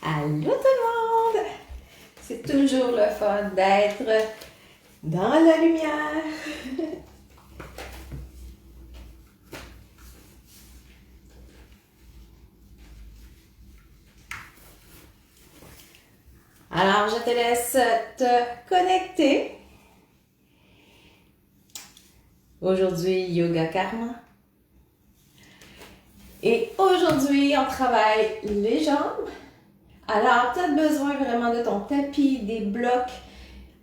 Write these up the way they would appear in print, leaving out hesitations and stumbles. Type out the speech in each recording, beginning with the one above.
Allô tout le monde! C'est toujours le fun d'être dans la lumière. Alors, je te laisse te connecter. Aujourd'hui, Yoga Karma. Et aujourd'hui, on travaille les jambes. Alors, tu as besoin vraiment de ton tapis, des blocs,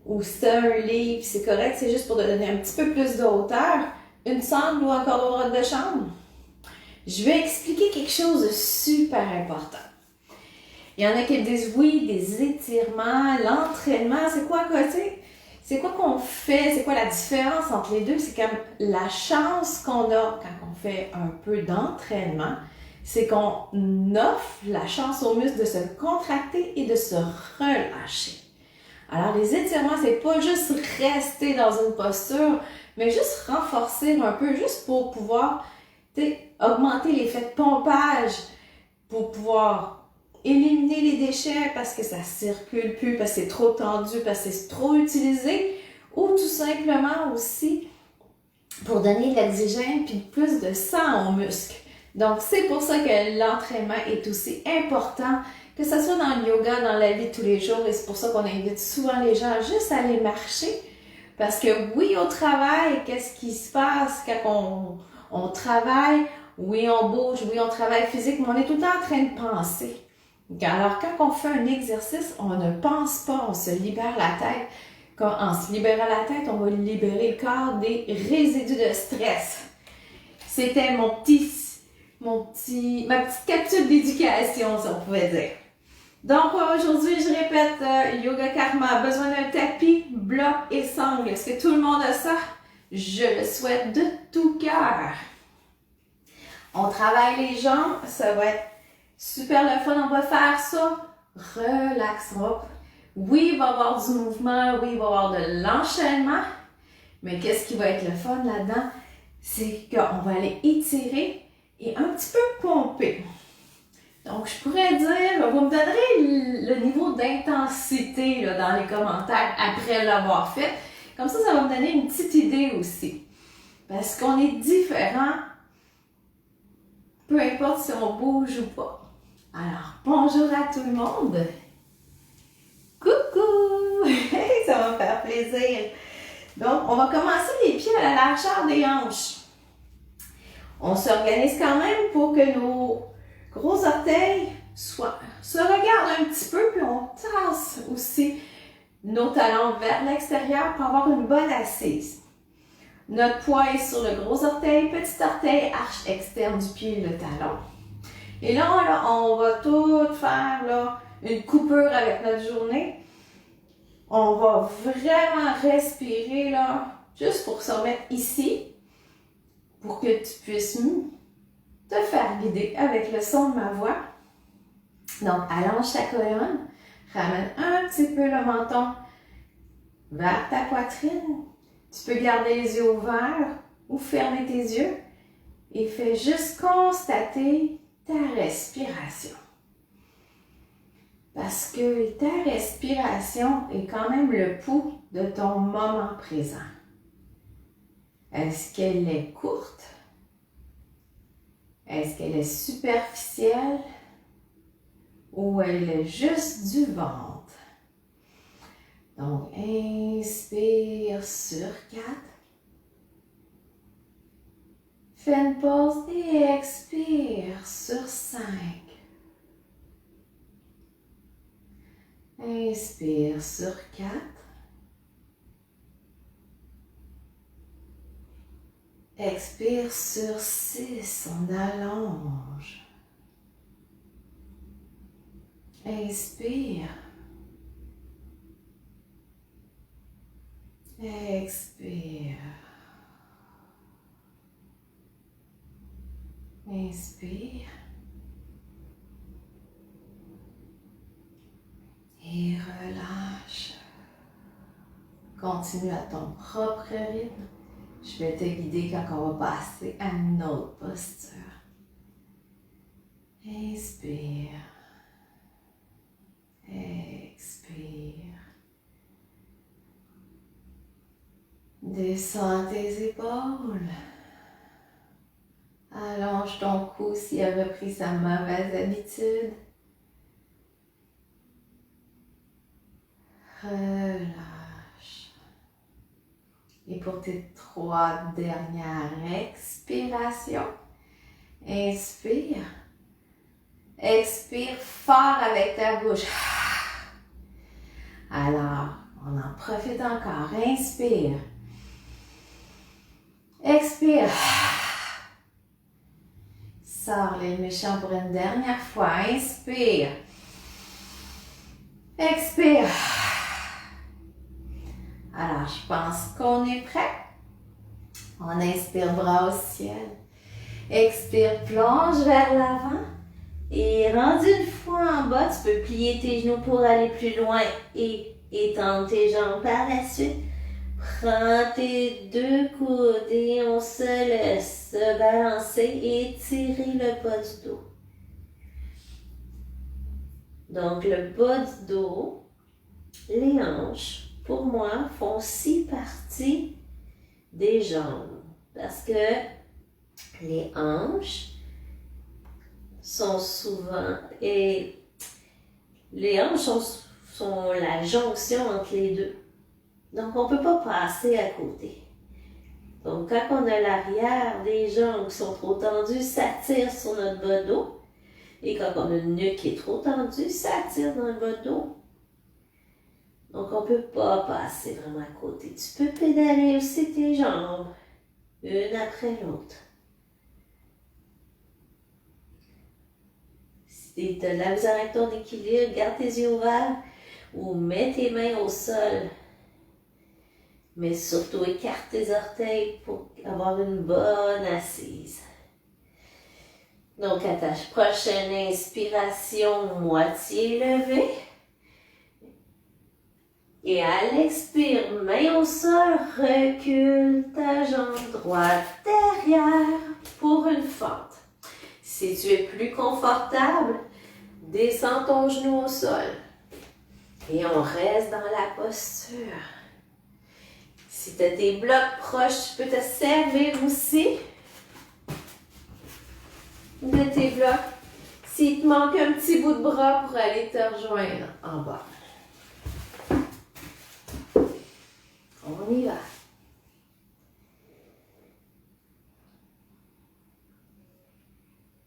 ou si tu as un livre, c'est correct, c'est juste pour te donner un petit peu plus de hauteur. Une sangle ou un cordon de robe de chambre. Je vais expliquer quelque chose de super important. Il y en a qui me disent, oui, des étirements, l'entraînement, c'est quoi, tu sais? C'est quoi qu'on fait? C'est quoi la différence entre les deux? C'est comme la chance qu'on a quand on fait un peu d'entraînement, c'est qu'on offre la chance aux muscles de se contracter et de se relâcher. Alors, les étirements, c'est pas juste rester dans une posture, mais juste renforcer un peu, juste pour pouvoir augmenter l'effet de pompage, pour pouvoir éliminer les déchets parce que ça circule plus, parce que c'est trop tendu, parce que c'est trop utilisé, ou tout simplement aussi pour donner de l'oxygène puis plus de sang aux muscles. Donc, c'est pour ça que l'entraînement est aussi important, que ce soit dans le yoga, dans la vie de tous les jours, et c'est pour ça qu'on invite souvent les gens juste à aller marcher. Parce que oui, au travail, qu'est-ce qui se passe quand on travaille? Oui, on bouge, oui, on travaille physique, mais on est tout le temps en train de penser. Alors, quand on fait un exercice, on ne pense pas, on se libère la tête. En se libérant la tête, on va libérer le corps des résidus de stress. C'était ma petite capsule d'éducation, si on pouvait dire. Donc, aujourd'hui, je répète, Yoga Karma, besoin d'un tapis, bloc et sangle. Est-ce que tout le monde a ça? Je le souhaite de tout cœur. On travaille les jambes, ça va être super le fun, on va faire ça. Relax. Oui, il va y avoir du mouvement, oui, il va y avoir de l'enchaînement, mais qu'est-ce qui va être le fun là-dedans? C'est qu'on va aller étirer et un petit peu pomper. Donc, je pourrais dire, vous me donnerez le niveau d'intensité dans les commentaires après l'avoir fait. Comme ça va me donner une petite idée aussi. Parce qu'on est différent, peu importe si on bouge ou pas. Alors, bonjour à tout le monde. Coucou! Ça va me faire plaisir. Donc, on va commencer les pieds à la largeur des hanches. On s'organise quand même pour que nos gros orteils se regardent un petit peu, puis on tasse aussi nos talons vers l'extérieur pour avoir une bonne assise. Notre poids est sur le gros orteil, petit orteil, arche externe du pied, le talon. Et là, on va tout faire une coupure avec notre journée. On va vraiment respirer juste pour se remettre ici, pour que tu puisses te faire guider avec le son de ma voix. Donc, allonge ta colonne, ramène un petit peu le menton vers ta poitrine. Tu peux garder les yeux ouverts ou fermer tes yeux et fais juste constater ta respiration. Parce que ta respiration est quand même le pouls de ton moment présent. Est-ce qu'elle est courte? Est-ce qu'elle est superficielle? Ou elle est juste du ventre? Donc, inspire sur 4. Fais une pause et expire sur 5. Inspire sur 4. Expire sur 6, on allonge. Inspire. Expire. Inspire. Et relâche. Continue à ton propre rythme. Je vais te guider quand on va passer à une autre posture. Inspire. Descends tes épaules. Allonge ton cou s'il a repris sa mauvaise habitude. Relâche. Et pour tes 3 dernières expirations, inspire. Expire fort avec ta bouche. Alors, on en profite encore. Inspire. Expire. Sors les méchants pour une dernière fois. Inspire. Expire. Alors, je pense qu'on est prêt. On inspire, bras au ciel. Expire, plonge vers l'avant. Et rendu une fois en bas, tu peux plier tes genoux pour aller plus loin et étendre tes jambes par la suite. Prends tes 2 coudes et on se laisse balancer et étirer le bas du dos. Donc le bas du dos, les hanches, pour moi, font 6 parties des jambes. Parce que les hanches sont souvent, et les hanches sont la jonction entre les deux. Donc, on ne peut pas passer à côté. Donc, quand on a l'arrière des jambes qui sont trop tendues, ça tire sur notre bas de dos. Et quand on a une nuque qui est trop tendue, ça tire dans le bas de dos. Donc, on ne peut pas passer vraiment à côté. Tu peux pédaler aussi tes jambes, une après l'autre. Si tu as de la misère avec ton équilibre, garde tes yeux ouverts ou mets tes mains au sol. Mais surtout, écarte tes orteils pour avoir une bonne assise. Donc, à ta prochaine inspiration, moitié levée. Et à l'expire, main au sol, recule ta jambe droite derrière pour une fente. Si tu es plus confortable, descends ton genou au sol. Et on reste dans la posture. Si tu as tes blocs proches, tu peux te servir aussi de tes blocs. S'il te manque un petit bout de bras pour aller te rejoindre en bas. On y va.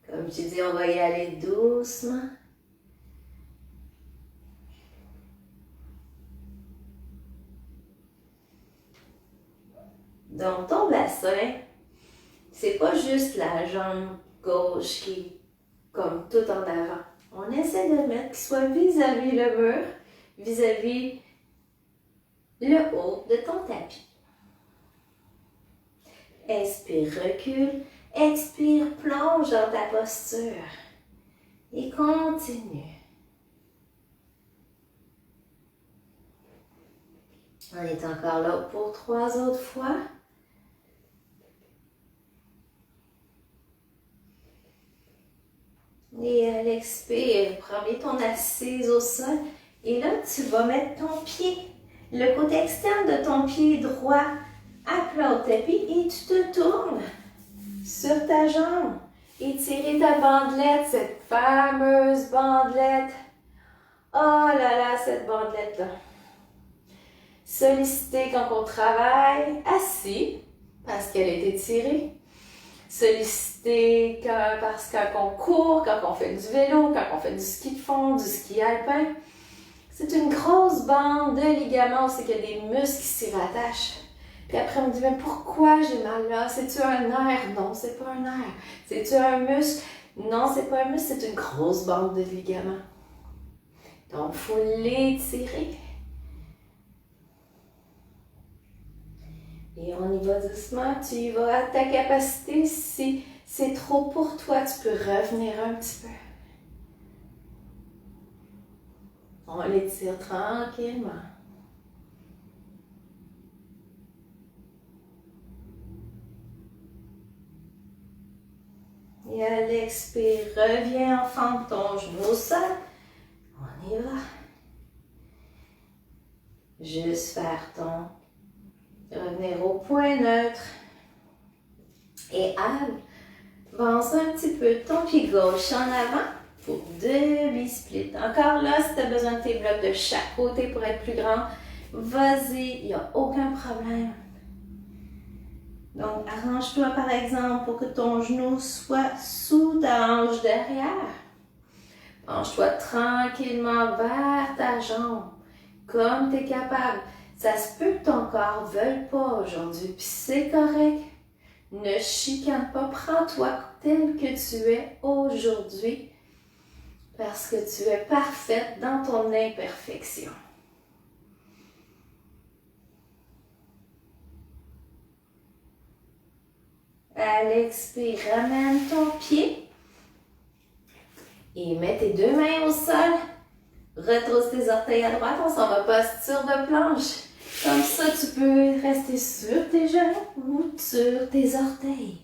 Comme tu dis, on va y aller doucement. Donc, ton bassin, c'est pas juste la jambe gauche qui est comme tout en avant. On essaie de le mettre qu'il soit vis-à-vis le mur, vis-à-vis le haut de ton tapis. Inspire, recule. Expire, plonge dans ta posture. Et continue. On est encore là pour 3 autres fois. Et à l'expire, prends bien ton assise au sol. Et là, tu vas mettre ton pied, le côté externe de ton pied droit à plat au tapis et tu te tournes sur ta jambe. Étirer ta bandelette, cette fameuse bandelette. Oh là là, cette bandelette-là. Solliciter quand on travaille assis, parce qu'elle est étirée. Solliciter parce que quand on court, quand on fait du vélo, quand on fait du ski de fond, du ski alpin. C'est une grosse bande de ligaments, c'est qu'il y a des muscles qui s'y rattachent. Puis après, on me dit, mais pourquoi j'ai mal là? C'est-tu un nerf? Non, c'est pas un nerf. C'est-tu un muscle? Non, c'est pas un muscle, c'est une grosse bande de ligaments. Donc, il faut l'étirer. Et on y va doucement, tu y vas à ta capacité. Si c'est trop pour toi, tu peux revenir un petit peu. On l'étire tranquillement. Et à l'expire, reviens en fente ton genou au sol. On y va. Juste faire ton Revenir au point neutre. Et avance un petit peu ton pied gauche en avant pour demi-split. Encore là, si tu as besoin de tes blocs de chaque côté pour être plus grand, vas-y, il n'y a aucun problème. Donc, arrange-toi par exemple pour que ton genou soit sous ta hanche derrière. Penche-toi tranquillement vers ta jambe, comme tu es capable. Ça se peut que ton corps ne veuille pas aujourd'hui, puis c'est correct. Ne chicane pas, prends-toi tel que tu es aujourd'hui, parce que tu es parfaite dans ton imperfection. À l'expire, ramène ton pied et mets tes deux mains au sol. Retrousse tes orteils à droite, on s'en va posture de planche. Comme ça, tu peux rester sur tes genoux ou sur tes orteils.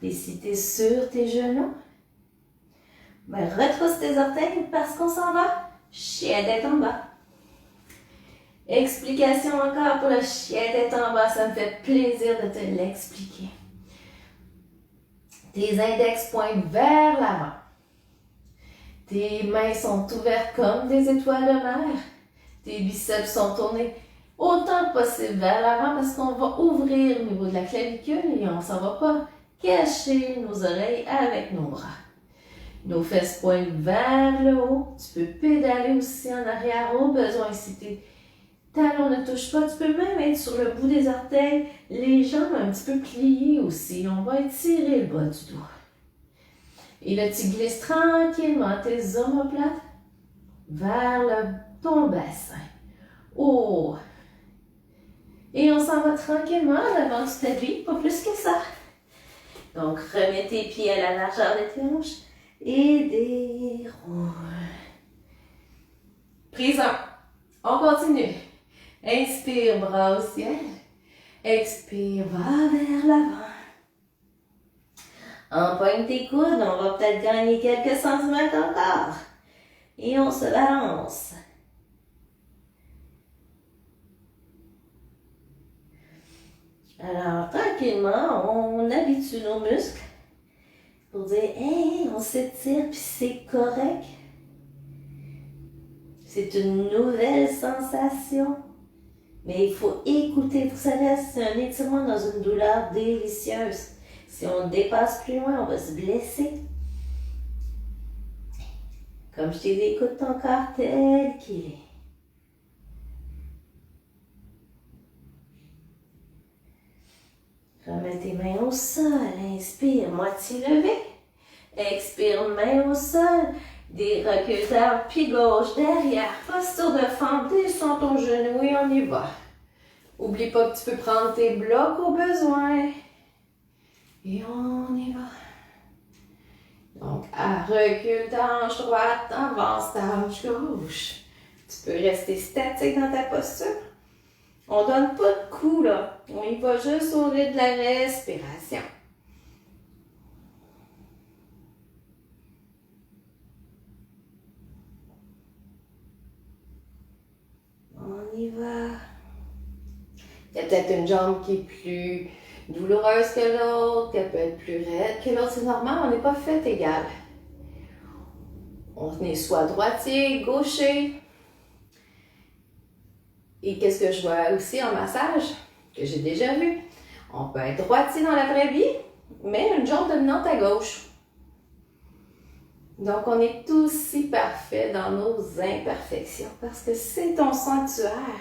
Et si tu es sur tes genoux, ben retrousse tes orteils parce qu'on s'en va. Chien tête en bas. Explication encore pour le chien tête en bas, ça me fait plaisir de te l'expliquer. Tes index pointent vers l'avant. Tes mains sont ouvertes comme des étoiles de mer. Tes biceps sont tournés autant que possible vers l'avant parce qu'on va ouvrir au niveau de la clavicule et on ne s'en va pas cacher nos oreilles avec nos bras. Nos fesses pointent vers le haut. Tu peux pédaler aussi en arrière au besoin. Si tes talons ne touchent pas, tu peux même être sur le bout des orteils, les jambes un petit peu pliées aussi. On va étirer le bas du dos. Et là, tu glisses tranquillement tes omoplates vers ton bassin. Oh! Et on s'en va tranquillement en avant du tapis, pas plus que ça. Donc, remets tes pieds à la largeur de tes hanches et déroule. Prise 1. On continue. Inspire, bras au ciel. Expire, va vers l'avant. Empoigne tes coudes, on va peut-être gagner quelques centimètres encore. Et on se balance. Alors, tranquillement, on habitue nos muscles pour dire « Hey, on s'étire, puis c'est correct. » C'est une nouvelle sensation. Mais il faut écouter, il faut que ça reste un étirement dans une douleur délicieuse. Si on dépasse plus loin, on va se blesser. Comme je t'ai dit, écoute ton corps tel qu'il est. Remets tes mains au sol. Inspire, moitié levée. Expire, main au sol. Des reculeurs, pied gauche, derrière. Posture de fente, descends ton genou et on y va. Oublie pas que tu peux prendre tes blocs au besoin. Et on y va. Donc, recule ta hanche droite, avance ta hanche gauche. Tu peux rester statique dans ta posture. On donne pas de coup, là. On y va juste au rythme de la respiration. On y va. Il y a peut-être une jambe qui est plus douloureuse que l'autre, qu'elle peut être plus raide que l'autre. C'est normal, on n'est pas fait égal. On est soit droitier, gaucher. Et qu'est-ce que je vois aussi en massage, que j'ai déjà vu? On peut être droitier dans la vraie vie, mais une jambe dominante à gauche. Donc, on est aussi parfait dans nos imperfections parce que c'est ton sanctuaire.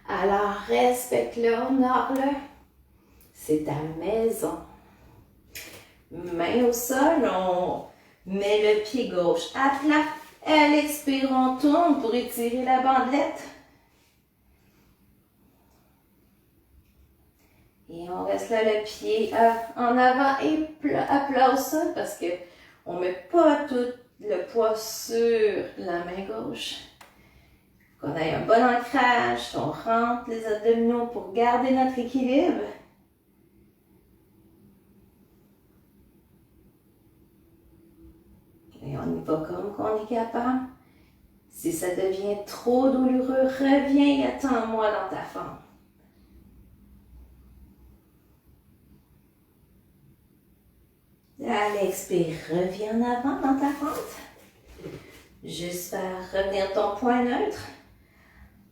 Alors, respecte-le, honore-le. C'est ta maison. Main au sol, on met le pied gauche à plat. À l'expire, on tourne pour étirer la bandelette. Et on reste là le pied en avant et à plat au sol parce qu'on ne met pas tout le poids sur la main gauche. Qu'on ait un bon ancrage, on rentre les abdominaux pour garder notre équilibre. Et on y va comme qu'on est capable. Si ça devient trop douloureux, reviens et attends-moi dans ta fente. À l'expire, reviens en avant dans ta fente. Juste faire revenir ton point neutre.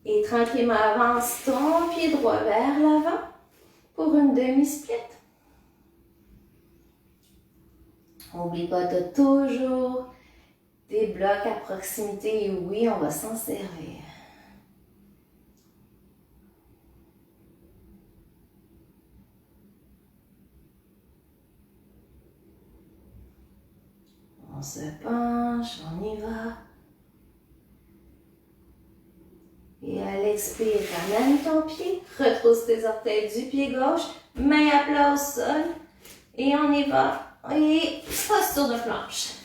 Et tranquillement avance ton pied droit vers l'avant pour une demi-split. N'oublie pas, tu as toujours des blocs à proximité et oui, on va s'en servir. On se penche, on y va. Et à l'expire, ramène ton pied, retrousse tes orteils du pied gauche, main à plat au sol. Et on y va. Et posture de planche.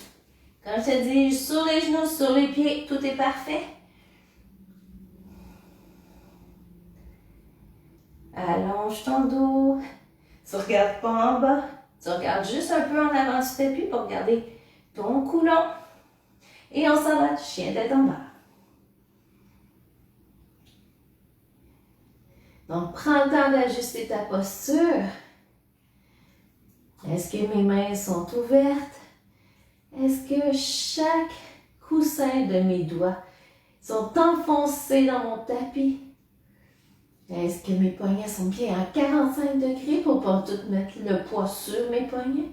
Comme je te dis, sur les genoux, sur les pieds, tout est parfait. Allonge ton dos. Tu ne regardes pas en bas. Tu regardes juste un peu en avant du tapis pour regarder ton cou long. Et on s'en va, chien tête en bas. Donc, prends le temps d'ajuster ta posture. Est-ce que mes mains sont ouvertes? Est-ce que chaque coussin de mes doigts sont enfoncés dans mon tapis? Est-ce que mes poignets sont bien à 45 degrés pour ne pas tout mettre le poids sur mes poignets?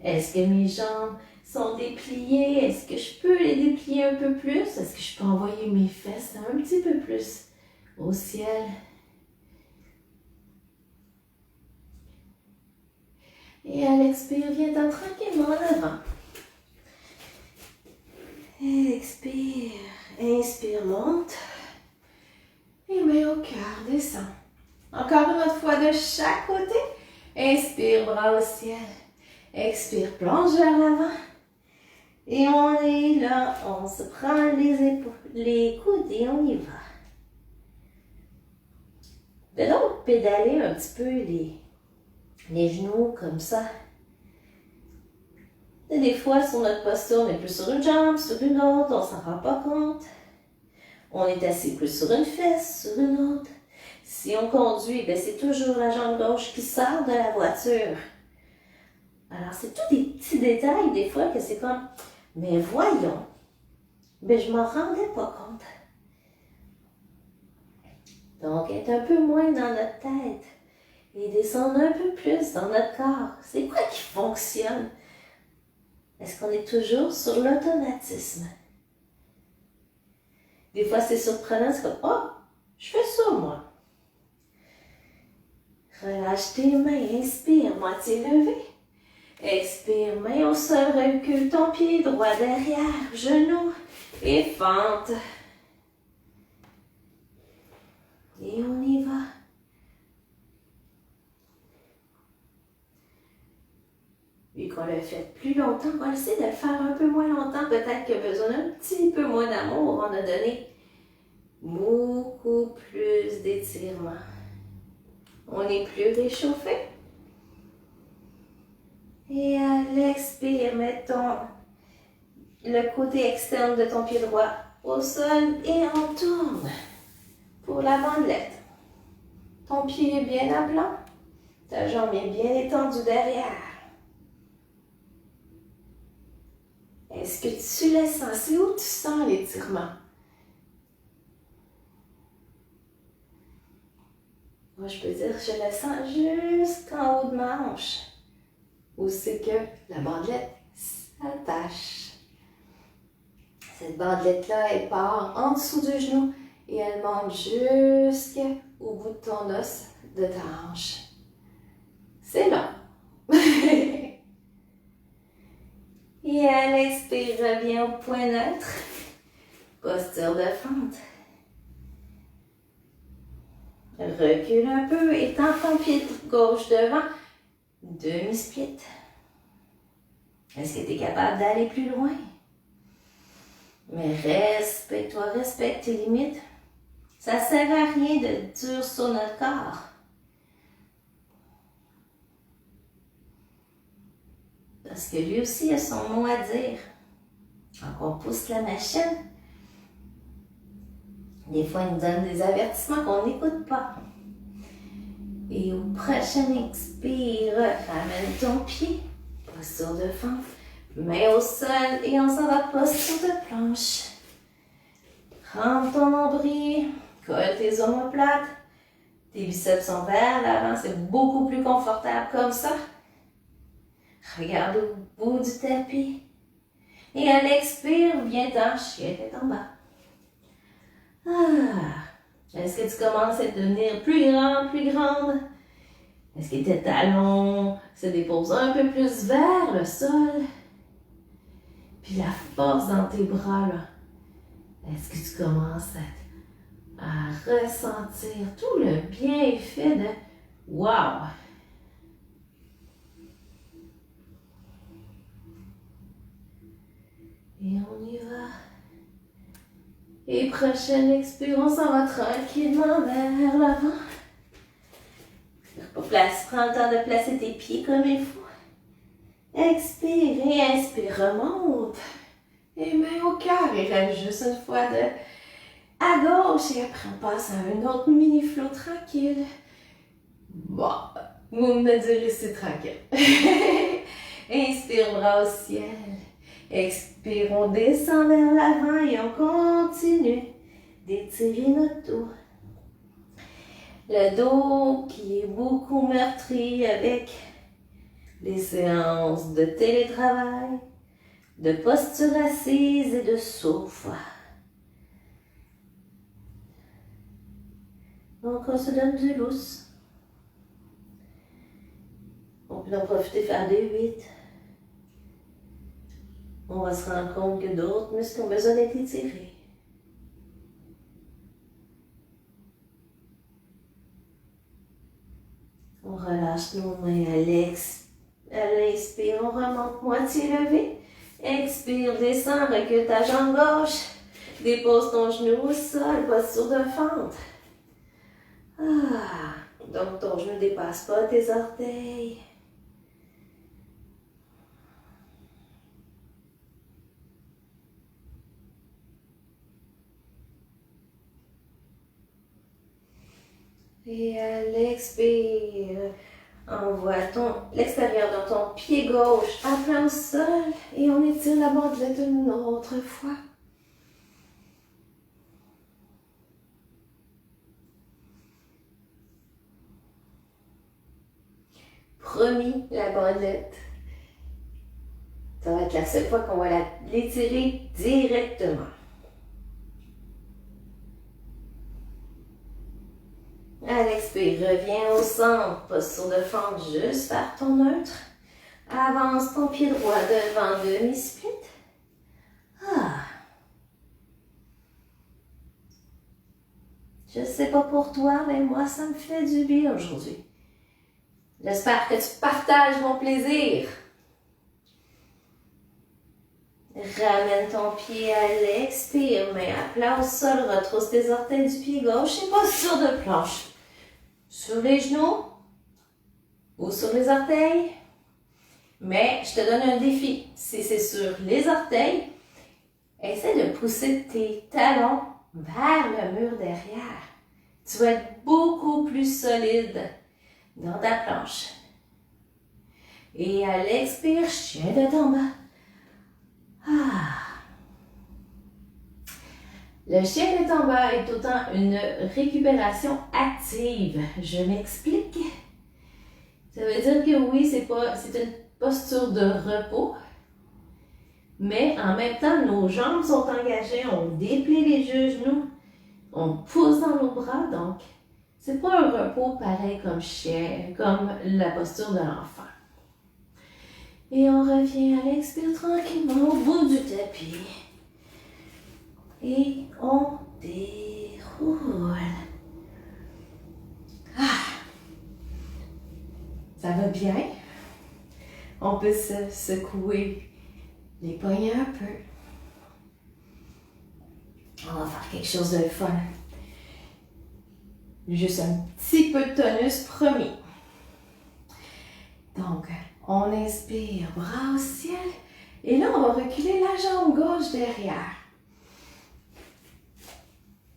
Est-ce que mes jambes sont dépliées? Est-ce que je peux les déplier un peu plus? Est-ce que je peux envoyer mes fesses un petit peu plus au ciel? Et à l'expire, viens-t'en tranquillement en avant. Expire, inspire, monte. Et main au cœur, descend. Encore une autre fois de chaque côté. Inspire, bras au ciel. Expire, plonge vers l'avant. Et on est là, on se prend les épaules, les coudes et on y va. De donc, pédaler un petit peu les genoux comme ça. Et des fois, sur notre posture, on est plus sur une jambe, sur une autre, on s'en rend pas compte. On est assis plus sur une fesse, sur une autre. Si on conduit, ben c'est toujours la jambe gauche qui sort de la voiture. Alors, c'est tous des petits détails, des fois, que c'est comme, mais voyons, ben je m'en rendais pas compte. Donc, être un peu moins dans notre tête et descendre un peu plus dans notre corps. C'est quoi qui fonctionne? Est-ce qu'on est toujours sur l'automatisme? Des fois, c'est surprenant, c'est comme, oh, je fais ça, moi. Relâche tes mains, inspire, moitié levée. Expire, main au sol, recule ton pied droit derrière, genou et fente. Et on y va. Vu qu'on l'a fait plus longtemps, on va essayer de le faire un peu moins longtemps. Peut-être qu'il y a besoin d'un petit peu moins d'amour. On a donné beaucoup plus d'étirement. On est plus réchauffé. Et à l'expire, mettons le côté externe de ton pied droit au sol et on tourne pour la bandelette. Ton pied est bien à plat. Ta jambe est bien étendue derrière. Est-ce que tu le sens? C'est où tu sens l'étirement? Moi, je peux dire que je le sens jusqu'en haut de ma hanche. Où c'est que la bandelette s'attache. Cette bandelette-là, elle part en dessous du genou et elle monte jusqu'au bout de ton os de ta hanche. C'est long. Et à l'expire, reviens au point neutre. Posture de fente. Recule un peu, étends ton pied gauche devant. Demi-split. Est-ce que tu es capable d'aller plus loin? Mais respecte-toi, respecte tes limites. Ça ne sert à rien de dur sur notre corps. Parce que lui aussi a son mot à dire. Donc, on pousse la machine. Des fois, il nous donne des avertissements qu'on n'écoute pas. Et au prochain expire, ramène ton pied, posture de fente, main au sol et on s'en va posture de planche. Rampe ton nombril, colle tes omoplates, tes biceps sont vers l'avant, c'est beaucoup plus confortable comme ça. Regarde au bout du tapis. Et à l'expire, viens-t'en, chien tête en bas. Est-ce que tu commences à devenir plus grand, plus grande? Est-ce que tes talons se déposent un peu plus vers le sol? Puis la force dans tes bras, là. Est-ce que tu commences à ressentir tout le bienfait de wow! Et on y va. Et prochaine expire, on s'en va tranquillement vers l'avant. Prends le temps de placer tes pieds comme il faut. Expire et inspire, remonte. Et main au cœur et reste juste une fois à gauche. Et après, on passe à un autre mini-flow tranquille. Bon, vous me direz c'est tranquille. Inspire, bras au ciel. Expire, on descend vers l'avant et on continue d'étirer notre dos. Le dos qui est beaucoup meurtri avec les séances de télétravail, de posture assise et de souffle. Donc on se donne du lousse. On peut en profiter faire des 8. On va se rendre compte que d'autres muscles ont besoin d'être étirés. On relâche nos mains à l'inspire, on remonte moitié levé. Expire, descends, recule ta jambe gauche. Dépose ton genou au sol, posture de fente. Donc ton genou ne dépasse pas tes orteils. Et à l'expire, envoie l'extérieur de ton pied gauche à plat au sol et on étire la bandelette une autre fois. Promis, la bandelette, ça va être la seule fois qu'on va l'étirer directement. À l'expire, reviens au centre, posture de fente juste vers ton neutre. Avance ton pied droit devant demi-split. Je sais pas pour toi, mais moi, ça me fait du bien aujourd'hui. J'espère que tu partages mon plaisir. Ramène ton pied à l'expire, main à plat au sol, retrousse tes orteils du pied gauche et posture de planche. Sur les genoux ou sur les orteils. Mais je te donne un défi. Si c'est sur les orteils, essaie de pousser tes talons vers le mur derrière. Tu vas être beaucoup plus solide dans ta planche. Et à l'expire, chien de ton bas. Le chien de en bas est autant une récupération active. Je m'explique. Ça veut dire que oui, c'est une posture de repos, mais en même temps, nos jambes sont engagées, on déplie les genoux, on pousse dans nos bras, donc c'est pas un repos pareil comme chien, comme la posture de l'enfant. Et on revient à l'expire tranquillement au bout du tapis. Et on déroule. Ça va bien? On peut se secouer les poignets un peu. On va faire quelque chose de fun. Juste un petit peu de tonus promis. Donc, on inspire, bras au ciel. Et là, on va reculer la jambe gauche derrière.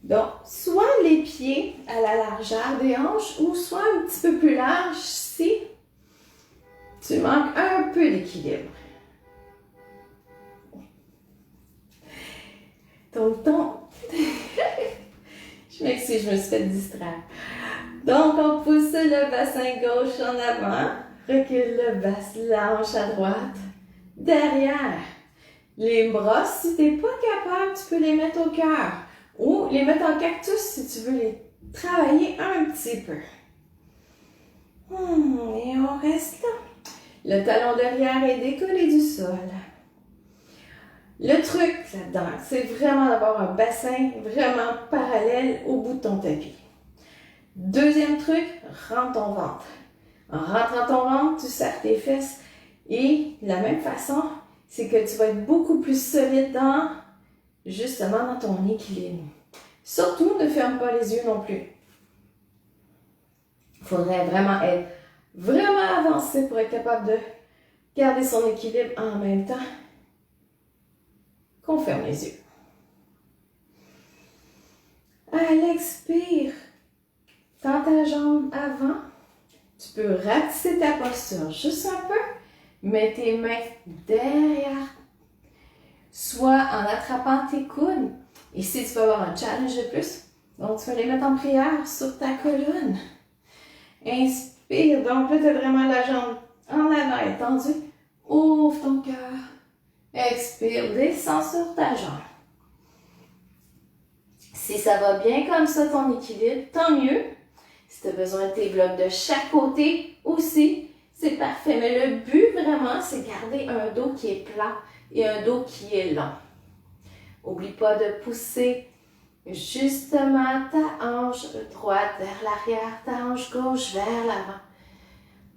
Donc, soit les pieds à la largeur des hanches ou soit un petit peu plus large si tu manques un peu d'équilibre. Donc, je m'excuse, je me suis fait distraire. Donc, on pousse le bassin gauche en avant, recule la hanche à droite, derrière. Les bras, si tu n'es pas capable, tu peux les mettre au cœur ou les mettre en cactus si tu veux les travailler un petit peu. Et on reste là. Le talon derrière est décollé du sol. Le truc là-dedans, c'est vraiment d'avoir un bassin vraiment parallèle au bout de ton tapis. Deuxième truc, rentre ton ventre. En rentrant ton ventre, tu serres tes fesses et de la même façon, c'est que tu vas être beaucoup plus solide justement dans ton équilibre. Surtout, ne ferme pas les yeux non plus. Il faudrait vraiment être vraiment avancé pour être capable de garder son équilibre en même temps qu'on ferme les yeux. À l'expire, tends ta jambe avant. Tu peux ratisser ta posture juste un peu. Mets tes mains derrière, soit en attrapant tes coudes. Ici, tu vas avoir un challenge de plus. Donc, tu vas les mettre en prière sur ta colonne. Inspire. Donc, là, tu as vraiment la jambe en avant étendue. Ouvre ton cœur. Expire. Descends sur ta jambe. Si ça va bien comme ça, ton équilibre, tant mieux. Si tu as besoin de tes blocs de chaque côté aussi, c'est parfait. Mais le but, vraiment, c'est garder un dos qui est plat et un dos qui est long. N'oublie pas de pousser justement ta hanche droite vers l'arrière, ta hanche gauche vers l'avant.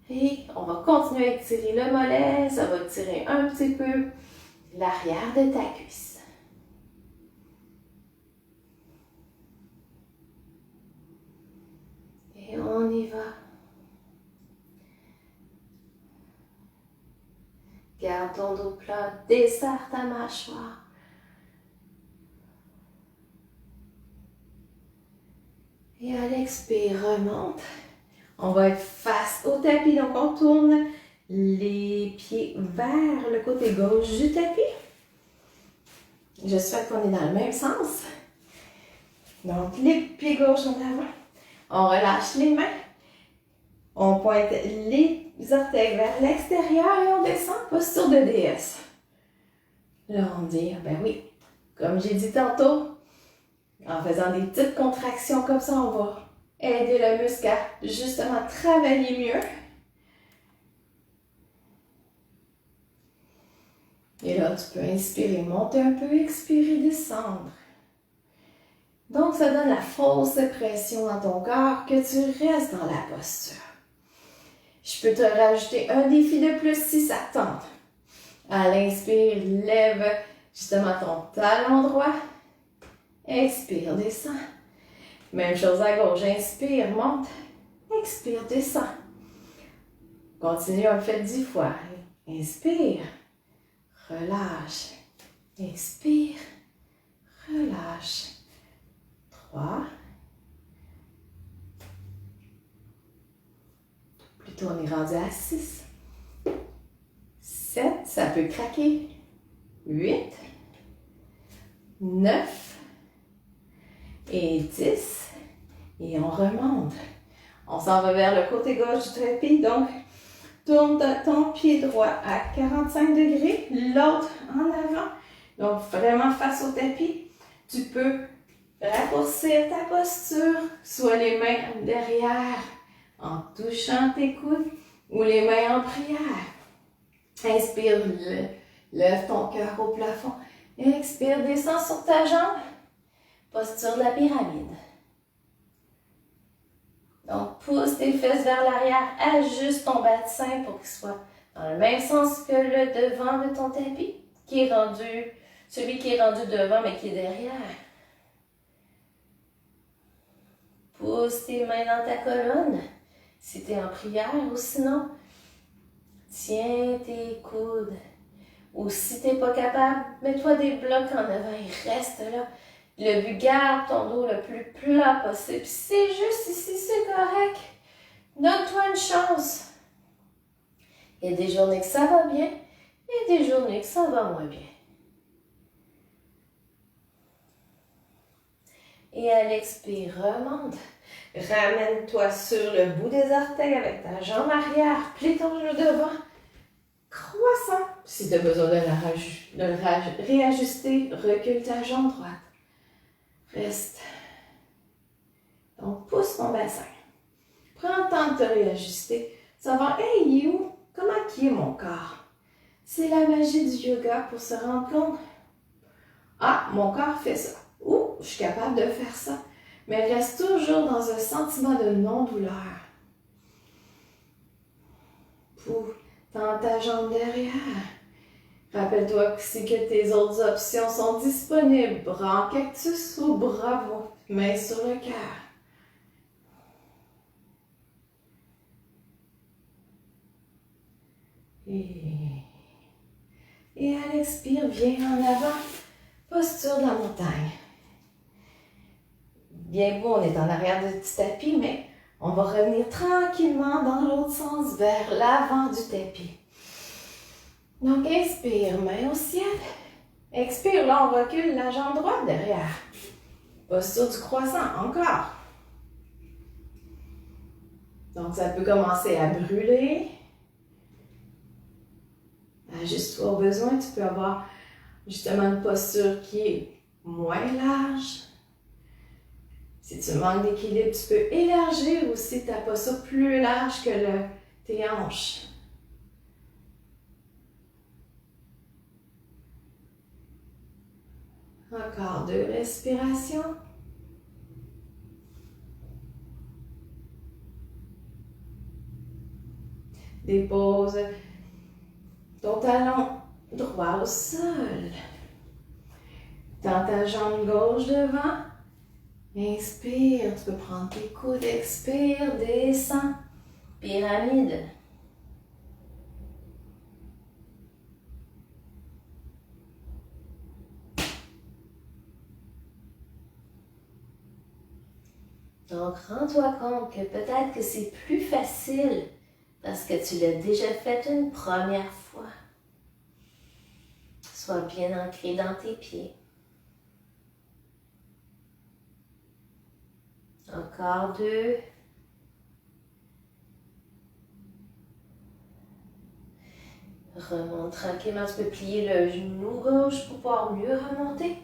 Et on va continuer à étirer le mollet, ça va tirer un petit peu l'arrière de ta cuisse. Et on y va. Garde ton dos plat, desserre ta mâchoire. Et à l'expire, remonte. On va être face au tapis, donc on tourne les pieds vers le côté gauche du tapis. Je souhaite qu'on est dans le même sens. Donc, les pieds gauche en avant. On relâche les mains. On pointe les orteils vers l'extérieur et on descend, posture de déesse. Là, on dit, ben oui, comme j'ai dit tantôt, en faisant des petites contractions comme ça, on va aider le muscle à justement travailler mieux. Et là, tu peux inspirer, monter un peu, expirer, descendre. Donc, ça donne la fausse pression dans ton corps que tu restes dans la posture. Je peux te rajouter un défi de plus si ça te tente. À l'inspire, lève justement ton talon droit. Expire, descend. Même chose à gauche. Inspire, monte. Expire, descend. Continue, on le fait 10 fois. Inspire. Relâche. Expire. Relâche. 3. Plutôt, on est rendu à 6. 7. Ça peut craquer. 8. 9. Et 10. Et on remonte. On s'en va vers le côté gauche du tapis. Donc, tourne ton pied droit à 45 degrés. L'autre en avant. Donc, vraiment face au tapis. Tu peux raccourcir ta posture, soit les mains derrière en touchant tes coudes ou les mains en prière. Inspire, lève ton cœur au plafond. Expire, descends sur ta jambe. Posture de la pyramide. Donc, pousse tes fesses vers l'arrière, ajuste ton bassin pour qu'il soit dans le même sens que le devant de ton tapis, celui qui est rendu devant mais qui est derrière. Pousse tes mains dans ta colonne, si tu es en prière, ou sinon, tiens tes coudes Ou si tu n'es pas capable, mets-toi des blocs en avant et reste là. Le but, garde ton dos le plus plat possible. C'est juste ici, c'est correct. Donne-toi une chance. Il y a des journées que ça va bien et des journées que ça va moins bien. Et à l'expire, remonte. Ramène-toi sur le bout des orteils avec ta jambe arrière. Plie ton genou devant. Croissant. Si tu as besoin de le réajuster, recule ta jambe droite. Reste. Donc, pousse ton bassin. Prends le temps de te réajuster. Savoir, hey, il est où? Comment qui est mon corps? C'est la magie du yoga pour se rendre compte. Ah, mon corps fait ça. Ou, je suis capable de faire ça. Mais reste toujours dans un sentiment de non-douleur. Tends ta jambe derrière. Rappelle-toi aussi que tes autres options sont disponibles. Bras en cactus ou bravo. Main sur le cœur. Et à l'expire, viens en avant. Posture de la montagne. Bien beau, on est en arrière du tapis, mais on va revenir tranquillement dans l'autre sens vers l'avant du tapis. Donc, inspire, main au ciel. Expire, là, on recule la jambe droite derrière. Posture du croissant, encore. Donc, ça peut commencer à brûler. Ajuste-toi au besoin. Tu peux avoir justement une posture qui est moins large. Si tu manques d'équilibre, tu peux élargir aussi ta posture plus large que tes hanches. Encore 2 respirations. Dépose ton talon droit au sol. Tends ta jambe gauche devant. Inspire, tu peux prendre tes coudes, expire, descends. Pyramide. Donc, rends-toi compte que peut-être que c'est plus facile parce que tu l'as déjà fait une première fois. Sois bien ancré dans tes pieds. Encore 2. Remonte tranquillement. Tu peux plier le genou gauche pour pouvoir mieux remonter.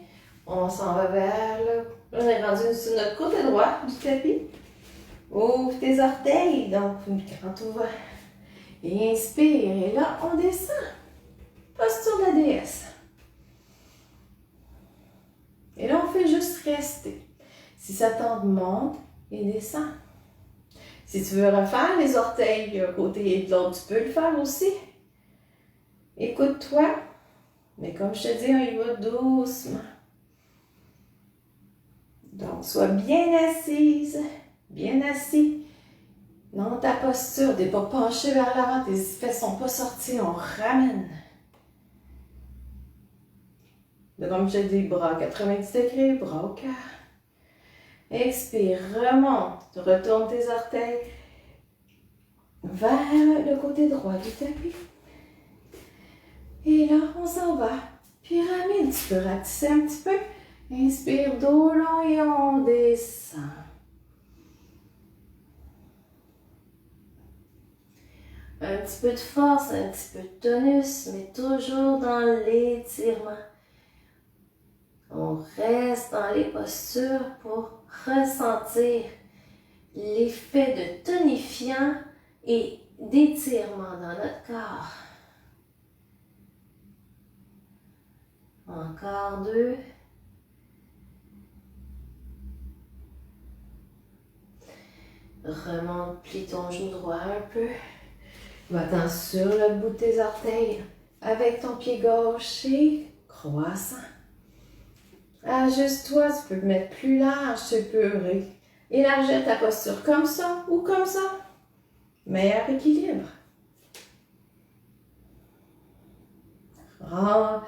On s'en va vers le... On est rendu sur notre côté droit du tapis. Ouvre tes orteils. Donc, quand on va... Et inspire. Et là, on descend. Posture de la déesse. Et là, on fait juste rester. Si ça tente, monte et descend. Si tu veux refaire les orteils d'un côté et de l'autre, tu peux le faire aussi. Écoute-toi. Mais comme je te dis, on y va doucement. Donc, sois bien assise, bien assis dans ta posture. T'es pas penché vers l'avant, tes fesses sont pas sorties, on ramène. Comme je te dis, bras à 90 degrés, bras au cœur. Expire, remonte, retourne tes orteils vers le côté droit du tapis. Et là, on s'en va. Pyramide, tu peux ratisser un petit peu. Inspire, dos long et on descend. Un petit peu de force, un petit peu de tonus, mais toujours dans l'étirement. On reste dans les postures pour ressentir l'effet de tonifiant et d'étirement dans notre corps. Encore 2. Remonte, plie ton genou droit un peu. Va-t'en sur le bout de tes orteils avec ton pied gauche et croissant. Ajuste-toi, tu peux te mettre plus large, tu peux élargir ta posture comme ça ou comme ça. Meilleur équilibre. Remonte.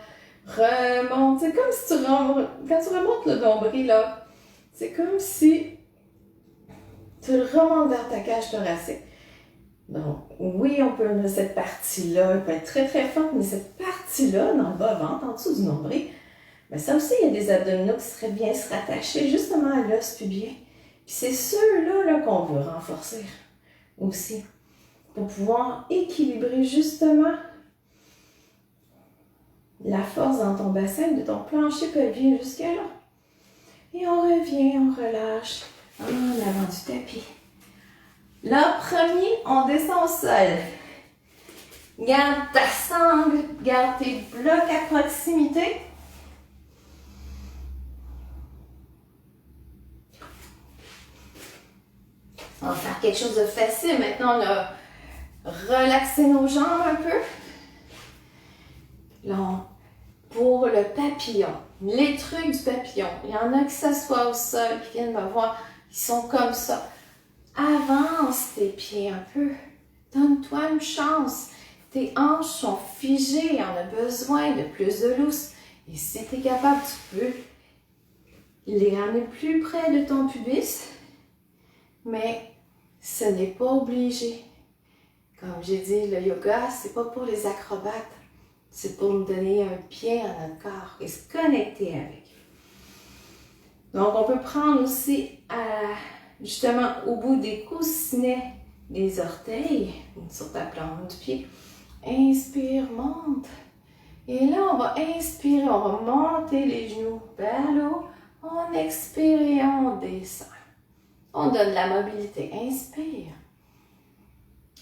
C'est comme si quand tu remontes le nombril, là, c'est comme si tu le remontes vers ta cage thoracique. Donc, oui, on peut mettre cette partie-là, elle peut être très très forte, mais cette partie-là, dans le bas-ventre, en dessous du nombril, mais ça aussi, il y a des abdominaux qui seraient bien se rattacher justement à l'os pubien. Puis c'est ceux-là qu'on veut renforcer aussi, pour pouvoir équilibrer justement la force dans ton bassin, de ton plancher pelvien jusqu'à là. Et on revient, on relâche en avant du tapis. Là, premier, on descend au sol. Garde ta sangle, garde tes blocs à proximité. On va faire quelque chose de facile. Maintenant, on a relaxé nos jambes un peu. Là, pour le papillon, les trucs du papillon, il y en a qui s'assoient au sol, qui viennent me voir, ils sont comme ça. Avance tes pieds un peu. Donne-toi une chance. Tes hanches sont figées, on a besoin de plus de lousse. Et si tu es capable, tu peux les ramener plus près de ton pubis. Mais ce n'est pas obligé. Comme j'ai dit, le yoga, c'est pas pour les acrobates. C'est pour nous donner un pied à notre corps et se connecter avec. Donc, on peut prendre aussi justement au bout des coussinets des orteils, sur ta plante du pied. Inspire, monte. Et là, on va inspirer, on va monter les genoux vers le haut. On expire et on descend. On donne de la mobilité. Inspire.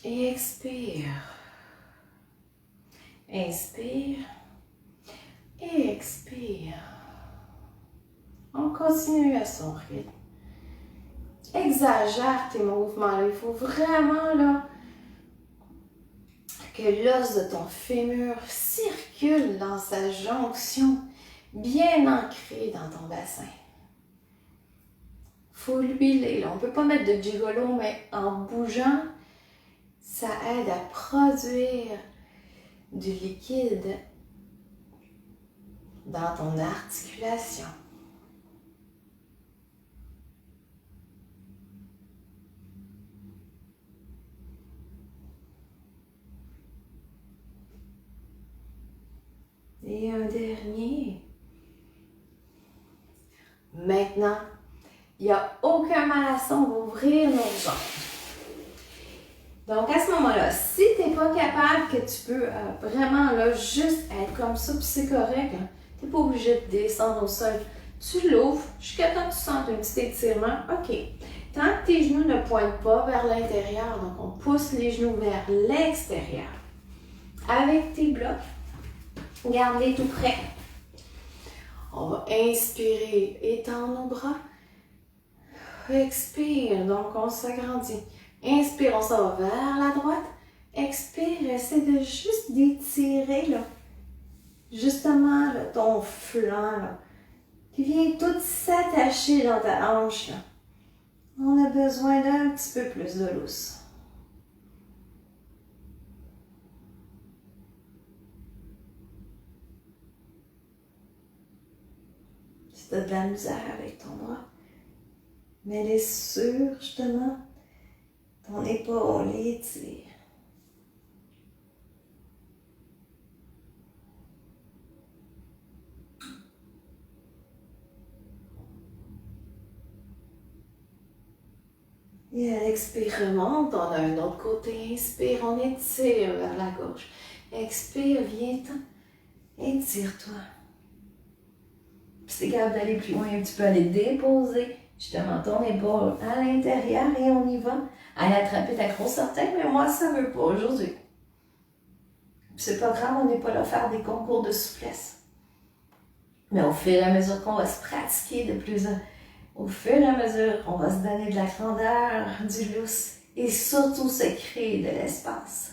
Et expire. Inspire. Et expire. On continue à son rythme. Exagère tes mouvements. Il faut vraiment là que l'os de ton fémur circule dans sa jonction, bien ancré dans ton bassin. Faut l'huiler. On ne peut pas mettre de gigolo, mais en bougeant, ça aide à produire du liquide dans ton articulation. Et un dernier. Maintenant, il n'y a aucun malaise, on va ouvrir nos jambes. Donc à ce moment-là, si tu n'es pas capable, que tu peux vraiment là, juste être comme ça, puis c'est correct, hein, tu n'es pas obligé de descendre au sol. Tu l'ouvres jusqu'à temps que tu sentes un petit étirement. OK. Tant que tes genoux ne pointent pas vers l'intérieur, donc on pousse les genoux vers l'extérieur. Avec tes blocs, garde-les tout près. On va inspirer, étendre nos bras. Expire, donc on s'agrandit. Inspire, on s'en va vers la droite. Expire, essaie de juste d'étirer là, justement là, ton flanc là, qui vient tout s'attacher dans ta hanche là. On a besoin d'un petit peu plus de lousse. Si tu as de la misère avec ton bras, mets-les sur justement ton épaule et étire. Et à l'expire, remonte, on a un autre côté. Inspire, on étire vers la gauche. Expire, viens-t'en. Étire-toi. Si tu es capable d'aller plus loin, tu peux aller déposer justement ton épaule à l'intérieur et on y va. Aller attraper ta grosse orteil, mais moi, ça ne veut pas aujourd'hui. C'est pas grave, on n'est pas là à faire des concours de souplesse. Mais au fur et à mesure qu'on va se pratiquer de plus en plus, au fur et à mesure, on va se donner de la grandeur, du lousse et surtout se créer de l'espace.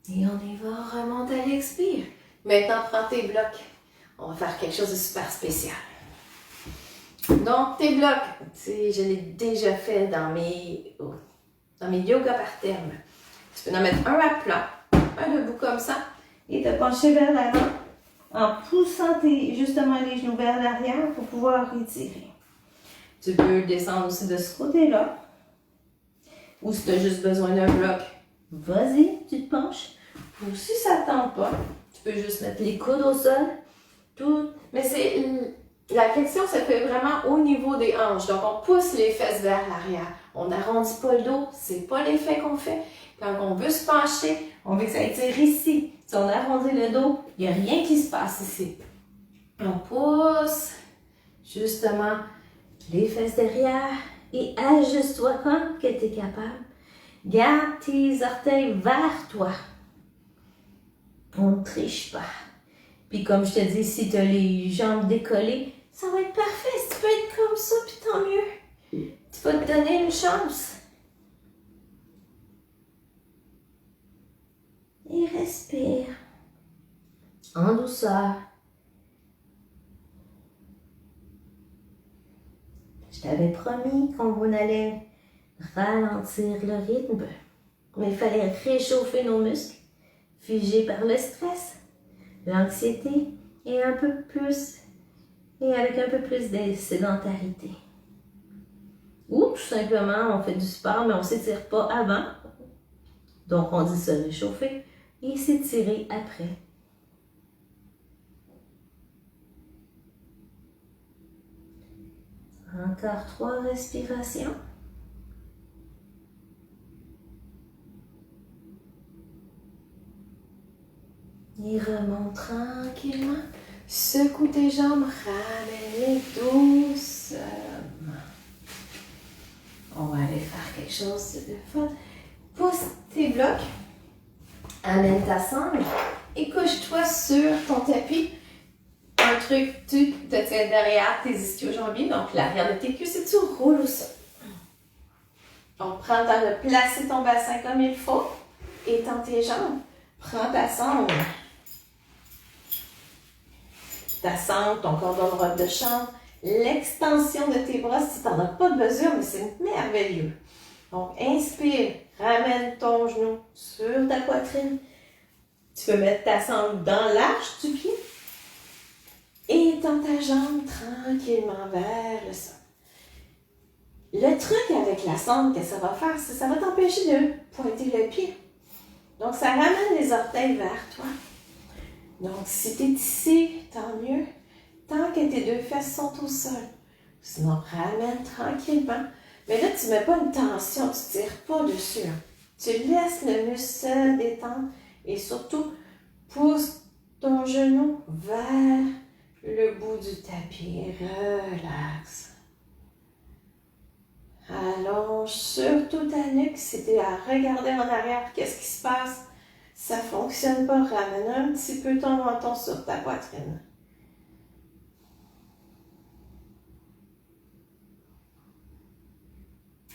Et on y va, on remonte à l'expire. Maintenant, prends tes blocs. On va faire quelque chose de super spécial. Donc, tes blocs, je l'ai déjà fait dans mes yoga par terme. Tu peux en mettre un à plat, un debout comme ça, et te pencher vers l'avant en poussant justement les genoux vers l'arrière pour pouvoir étirer. Tu peux descendre aussi de ce côté-là. Ou si tu as juste besoin d'un bloc, vas-y, tu te penches. Ou si ça ne tente pas, tu peux juste mettre les coudes au sol. Tout. Mais la flexion se fait vraiment au niveau des hanches. Donc, on pousse les fesses vers l'arrière. On n'arrondit pas le dos. C'est pas l'effet qu'on fait. Quand on veut se pencher, on veut que ça étire ici. Si on arrondit le dos, il n'y a rien qui se passe ici. On pousse justement les fesses derrière et ajuste-toi comme que tu es capable. Garde tes orteils vers toi. On ne triche pas. Puis comme je te dis, si tu as les jambes décollées, ça va être parfait. Si tu peux être comme ça, puis tant mieux. Tu vas te donner une chance. Et respire. En douceur. Je t'avais promis qu'on allait ralentir le rythme. Mais il fallait réchauffer nos muscles, figés par le stress, l'anxiété et avec un peu plus de sédentarité. Ou tout simplement, on fait du sport, mais on ne s'étire pas avant. Donc, on dit se réchauffer et s'étirer après. Encore 3 respirations. Et remonte tranquillement. Secoue tes jambes, ramène-les doucement. On va aller faire quelque chose de fun. Pousse tes blocs. Amène ta sangle et couche-toi sur ton tapis. Un truc, tu te tiens derrière tes ischio-jambiers, donc l'arrière de tes cuisses et tu roules au sol. Donc, prends le temps de placer ton bassin comme il faut. Étends tes jambes. Prends ta sangle. Ta sangle, ton cordon de robe de chambre, l'extension de tes bras si tu n'en as pas de mesure, mais c'est merveilleux. Donc, inspire, ramène ton genou sur ta poitrine. Tu peux mettre ta sangle dans l'arche du pied. Étends ta jambe tranquillement vers le sol. Le truc avec la sangle que ça va faire, c'est que ça va t'empêcher de pointer le pied. Donc, ça ramène les orteils vers toi. Donc, si tu es ici, tant mieux. Tant que tes 2 fesses sont au sol. Sinon, ramène tranquillement. Mais là, tu ne mets pas une tension, tu ne tires pas dessus. Tu laisses le muscle se détendre et surtout, pousse ton genou vers le bout du tapis. Relaxe. Allonge surtout ta nuque. Si tu es à regarder en arrière, qu'est-ce qui se passe? Ça ne fonctionne pas. Ramène un petit peu ton menton sur ta poitrine.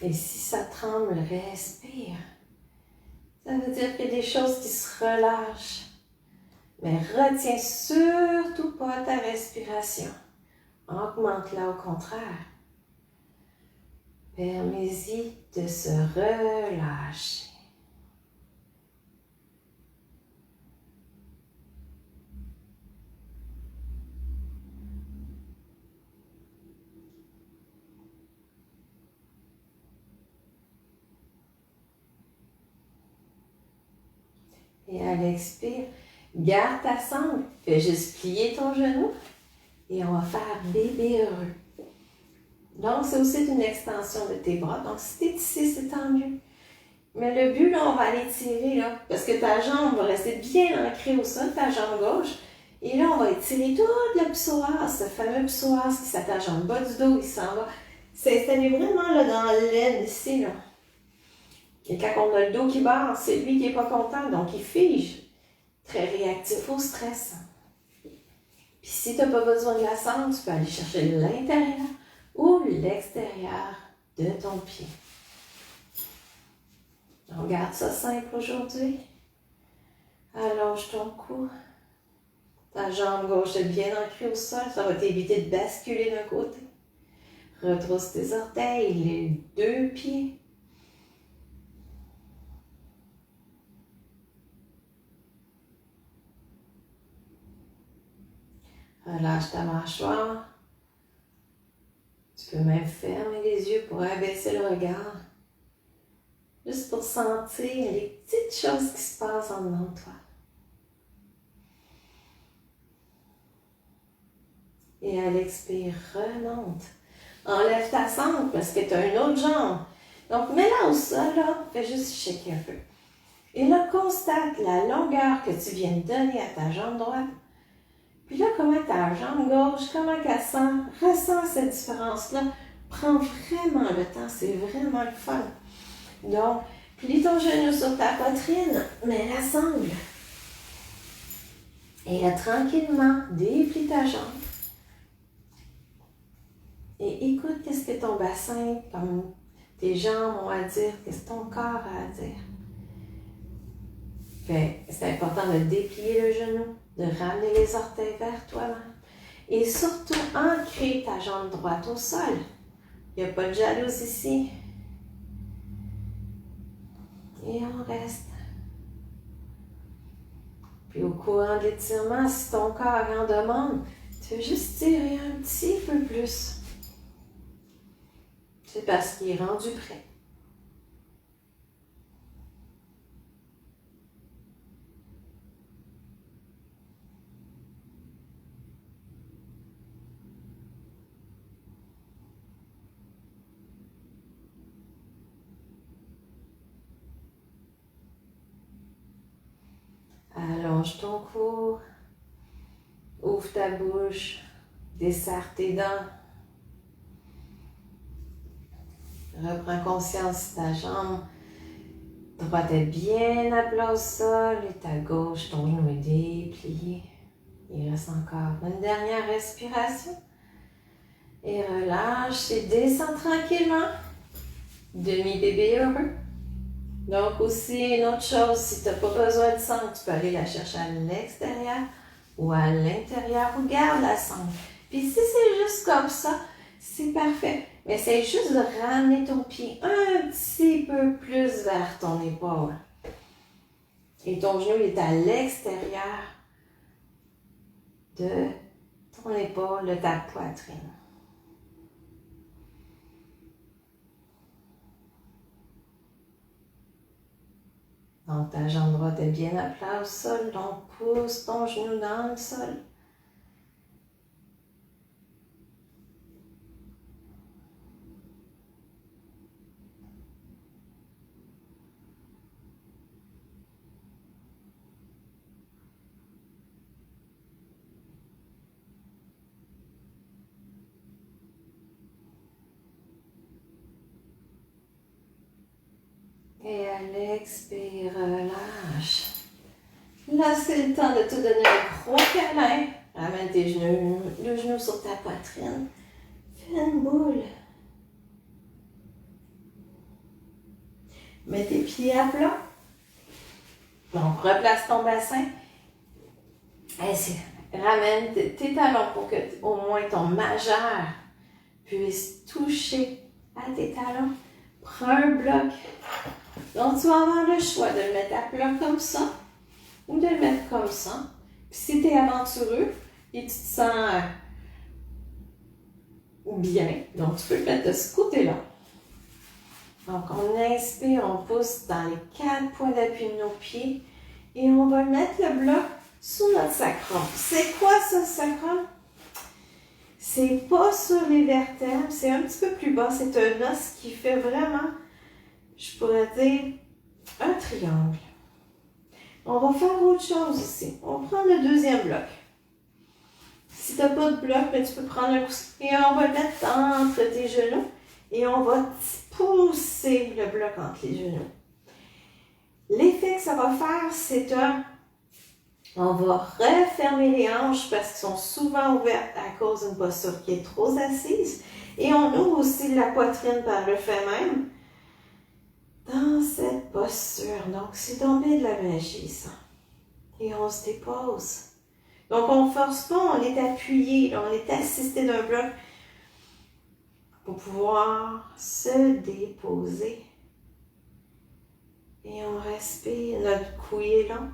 Et si ça tremble, respire. Ça veut dire qu'il y a des choses qui se relâchent. Mais retiens surtout pas ta respiration. Augmente-la au contraire. Permets-y de se relâcher. Et à l'expire, garde ta sangle. Fais juste plier ton genou. Et on va faire bébé heureux. Donc, c'est aussi une extension de tes bras. Donc, si tu es ici, c'est tant mieux. Mais le but, là, on va aller tirer, là, parce que ta jambe va rester bien ancrée au sol, ta jambe gauche. Et là, on va étirer toute le psoas, ce fameux psoas qui s'attache en bas du dos, il s'en va s'installer vraiment là, dans l'aine ici, là. Et quand on a le dos qui barre, c'est lui qui n'est pas content, donc il fige. Très réactif au stress. Puis si tu n'as pas besoin de la sangle, tu peux aller chercher l'intérieur ou l'extérieur de ton pied. On garde ça simple aujourd'hui. Allonge ton cou. Ta jambe gauche est bien ancrée au sol, ça va t'éviter de basculer d'un côté. Retrousse tes orteils, les deux pieds. Relâche ta mâchoire. Tu peux même fermer les yeux pour abaisser le regard. Juste pour sentir les petites choses qui se passent en dedans de toi. Et à l'expire, remonte. Enlève ta sangle parce que tu as une autre jambe. Donc, mets-la au sol, là. Fais juste shaker un peu. Et là, constate la longueur que tu viens de donner à ta jambe droite. Puis là, comment ta jambe gauche, comment qu'elle sent, ressens cette différence-là. Prends vraiment le temps, c'est vraiment le fun. Donc, plie ton genou sur ta poitrine, mets la sangle. Et là, tranquillement, déplie ta jambe. Et écoute qu'est-ce que ton bassin, comme tes jambes ont à dire, qu'est-ce que ton corps a à dire. C'est important de déplier le genou, de ramener les orteils vers toi-même. Et surtout, ancrer ta jambe droite au sol. Il n'y a pas de jalouse ici. Et on reste. Puis au courant de l'étirement, si ton corps en demande, tu veux juste tirer un petit peu plus. C'est parce qu'il est rendu prêt. Allonge ton cou, ouvre ta bouche, desserre tes dents. Reprends conscience si ta jambe droite est bien à plat au sol et ta gauche, ton genou est déplié. Il reste encore une dernière respiration. Et relâche et descends tranquillement. Demi-bébé heureux. Donc aussi, une autre chose, si tu n'as pas besoin de sangle, tu peux aller la chercher à l'extérieur ou à l'intérieur ou garde la sangle. Puis si c'est juste comme ça, c'est parfait. Mais c'est juste de ramener ton pied un petit peu plus vers ton épaule. Et ton genou est à l'extérieur de ton épaule, de ta poitrine. Donc, ta jambe droite est bien à plat au sol, donc pousse ton genou dans le sol. Et à l'expire, relâche. Là, c'est le temps de te donner un gros câlin. Ramène tes genoux, le genou sur ta poitrine. Fais une boule. Mets tes pieds à plat. Donc, replace ton bassin. Ramène tes talons pour que au moins ton majeur puisse toucher à tes talons. Prends un bloc. Donc, tu vas avoir le choix de le mettre à plat comme ça ou de le mettre comme ça. Puis si tu es aventureux et tu te sens bien, donc tu peux le mettre de ce côté-là. Donc, on inspire, on pousse dans les 4 points d'appui de nos pieds et on va mettre le bloc sous notre sacrum. C'est quoi ça, sacrum? C'est pas sur les vertèbres, c'est un petit peu plus bas. C'est un os qui fait vraiment, je pourrais dire, un triangle. On va faire autre chose ici. On va prendre le deuxième bloc. Si tu n'as pas de bloc, mais tu peux prendre un coussin et on va le mettre entre tes genoux et on va pousser le bloc entre les genoux. L'effet que ça va faire, c'est on va refermer les hanches parce qu'elles sont souvent ouvertes à cause d'une posture qui est trop assise. Et on ouvre aussi la poitrine par le fait même dans cette posture. Donc, c'est tombé de la magie, ça. Et on se dépose. Donc, on ne force pas, on est appuyé, on est assisté d'un bloc. pour pouvoir se déposer. Et on respire, notre cou est long.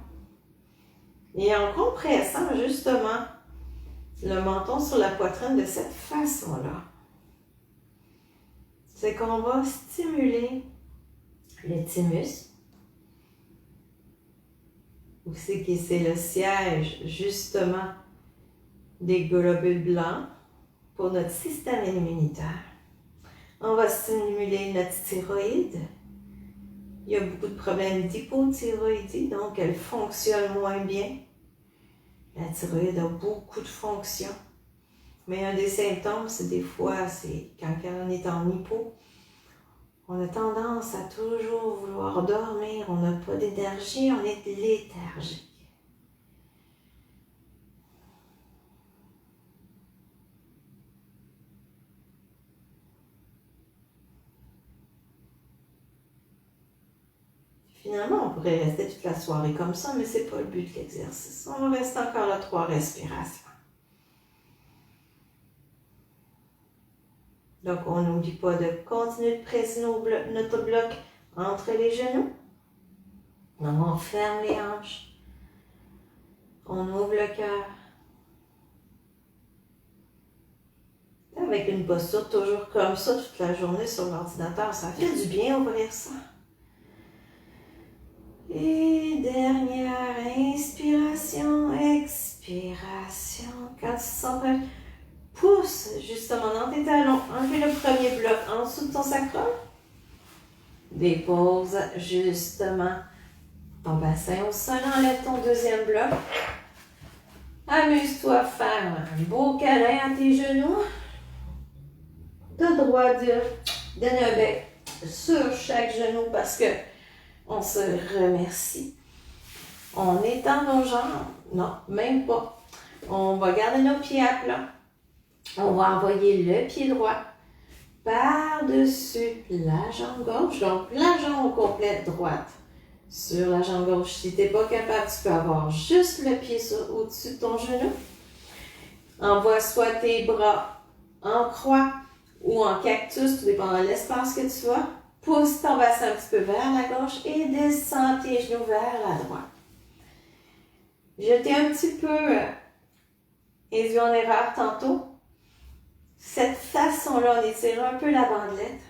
Et en compressant justement le menton sur la poitrine de cette façon-là, c'est qu'on va stimuler le thymus, aussi qui c'est le siège justement des globules blancs pour notre système immunitaire. On va stimuler notre thyroïde. Il y a beaucoup de problèmes d'hypothyroïdie, donc elle fonctionne moins bien. La thyroïde a beaucoup de fonctions. Mais un des symptômes, c'est des fois, c'est quand on est en hypo, on a tendance à toujours vouloir dormir, on n'a pas d'énergie, on est léthargique. Finalement, on pourrait rester toute la soirée comme ça, mais c'est pas le but de l'exercice. On va rester encore à 3 respirations. Donc, on n'oublie pas de continuer de presser notre bloc entre les genoux. Donc, on ferme les hanches. On ouvre le cœur. Avec une posture toujours comme ça toute la journée sur l'ordinateur, ça fait du bien ouvrir ça. Et dernière inspiration, expiration. Quand tu sens prêt, pousse justement dans tes talons. Enlève le premier bloc en dessous de ton sacrum. Dépose justement ton bassin au sol. Enlève ton deuxième bloc. Amuse-toi à faire un beau câlin à tes genoux. Tu as le droit de donner un bec sur chaque genou parce que on se remercie. On étend nos jambes. Non, même pas. On va garder nos pieds à plat. On va envoyer le pied droit par-dessus la jambe gauche. Donc, la jambe au complet droite sur la jambe gauche. Si tu n'es pas capable, tu peux avoir juste le pied au-dessus de ton genou. Envoie soit tes bras en croix ou en cactus, tout dépend de l'espace que tu as. Pousse ton bassin un petit peu vers la gauche et descends tes genoux vers la droite. J'étais un petit peu induit en erreur tantôt. Cette façon-là, on étire un peu la bandelette,